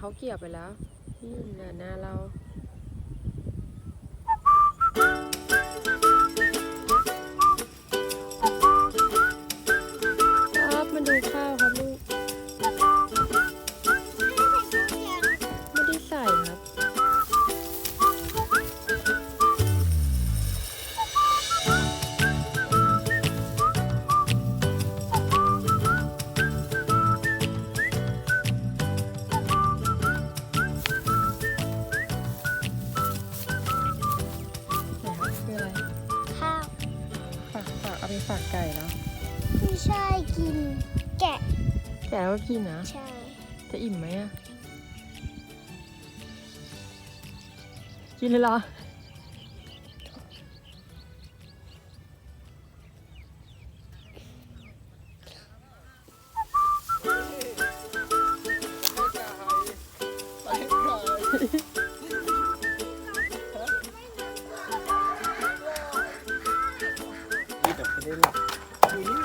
เขาเกี่ยวไปแล้วนี่นาเราครับมาดูข้าวครับลูกไม่ได้ใส่ครับเอาไปฝากไก่แล้วไม่ใช่กินแกะก็กินนะใช่จะอิ่มไหมอะกินเลยเหรออยู่นี่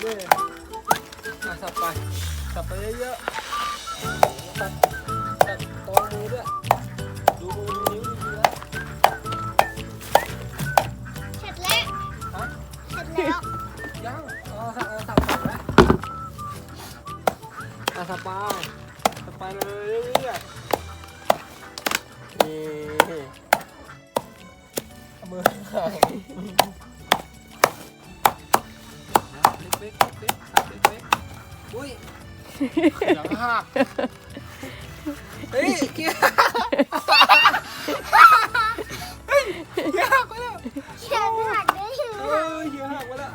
ด้วยสับไปเยอะๆตัดตรงมือด้วยดูมือนิ้วดีๆแล้วเสร็จแล้วเสร็จแล้วยังสับแล้วสับไปเลยเรื่อยๆนี่มือหายเล็กอุ้ยหลังหักเฮ้ยเกียร์เกียร์หักไปแล้วเขียนหักได้ยังไงเกียร์หักไปแล้ว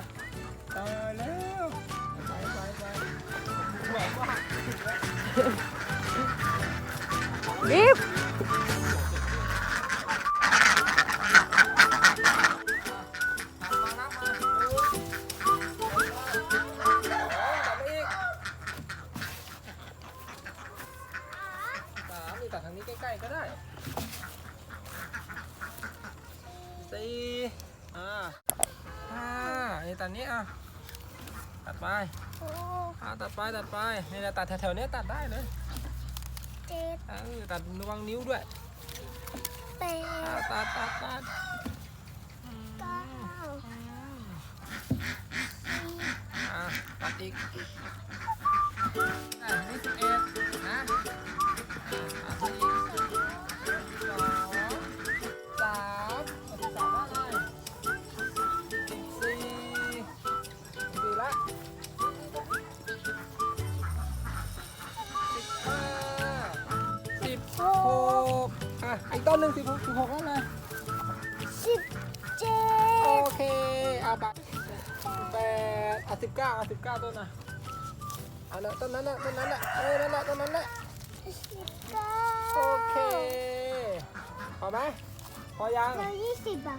ตายแล้วไปหวังว่ารีบตัดทางนี้ใกล้ๆก็ได้4นี่ตัดนี้ตัดไปตัดไปนี่แหละตัดแถวๆนี้ตัดได้เลยตัดระวังนิ้วด้วยตัดตัดอีกนี่11นะอีกต้นหนึ่ง16แล้วนะ17โอเคไป8 19ต้นนะต้นนั้นต้นนั้นแหละนั่นแหละต้นนั้นแหละโอเคพอไหมพอยังแล้ว20อ่ะ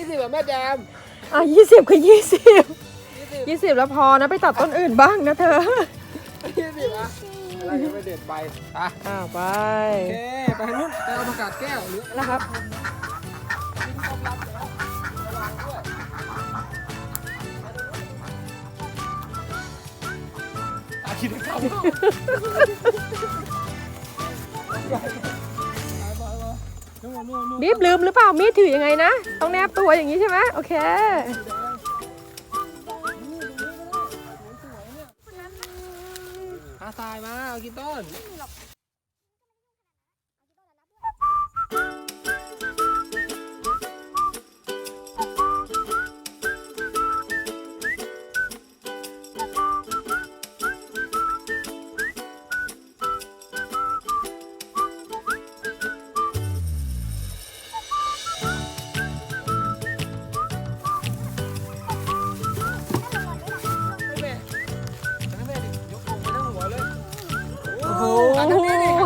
20แบบแม่แจม20ก็20แล้วพอนะไปตัดต้นอื่นบ้างนะเธอ20นะอะไรจะไปเด็ดใบไปโอเคไปนู่นไปเอาประกาศแก้วหรือนะครับทิ้งความลับแล้วระวังด้วยคิดถึงเขาบีบลืมหรือเปล่ามีดถือยังไงนะต้องแนบตัวอย่างนี้ใช่ไหมโอเคทรายมาเอากี่ต้น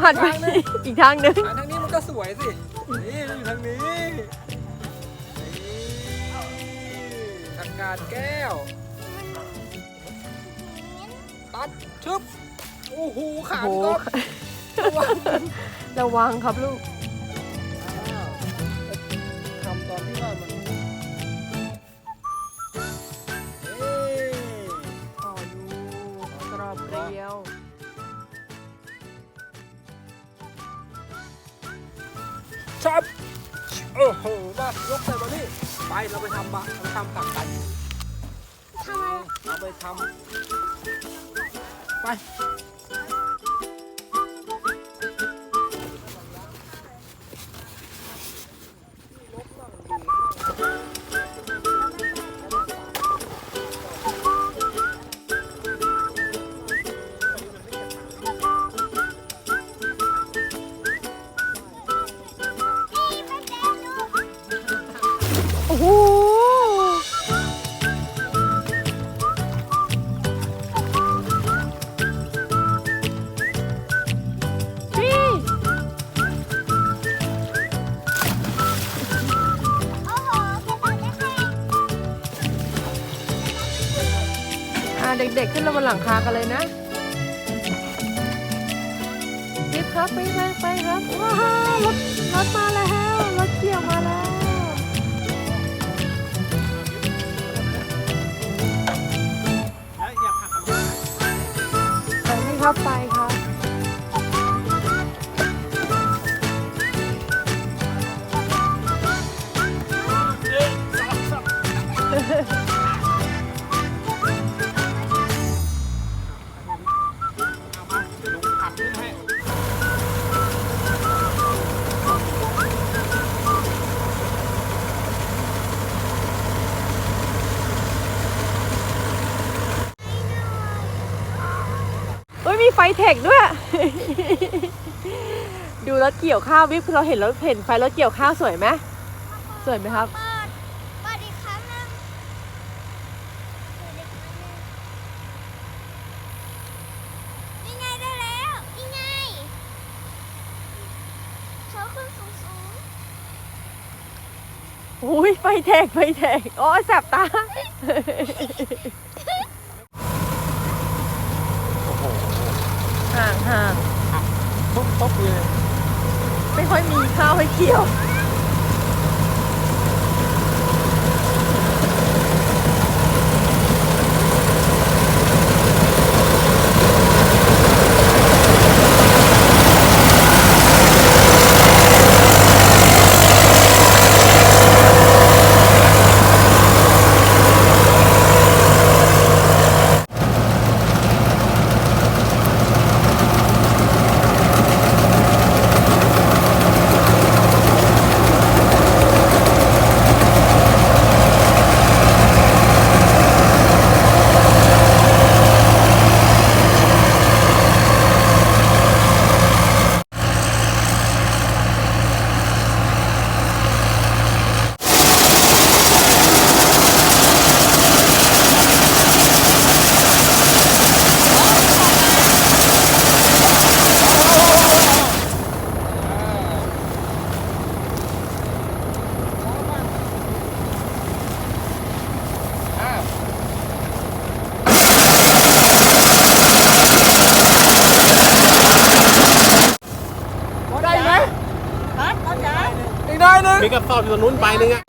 หันไปอีกทางหนึ่งทางนี้มันก็สวยสินี่อยู่ทางนี้อากาศแก้วตัดชึบโอ้โหขาดก็ระวังครับลูกทำตอนที่ว่ามันต่ออยู่กรอบเรียว ซับโอ้โหมายกใส่มานี่ไปเราไปทำผักกัน ทำอะไร เราไปทำไปโอ้โหพี่ โอ้โหกระโดดได้ไหม เด็กๆขึ้นมาบนหลังคากันเลยนะรีบครับไปครับว้าวรถมาแล้วรถเกี่ยวมาแล้วไปนี่ครับไปครับ เฮ้ยมีไฟเทคด้วย ดูรถเกี่ยวข้าววิบเราเห็นไฟรถเกี่ยวข้าวสวยไหมสวยไหมครับ เปิดอีกครั้งหนึงนี่ไงได้แล้วนี่ไงเขาขึ้นสูง โอ้ยไฟแทกโอ้ยแสบตา ห่าง ตบเลย ไม่ค่อยมีข้าวให้เกี่ยวได้ไหมอีกได้หนึ่งมีกระสอบอยู่ตรงนู้นใบหนึ่งอ่ะ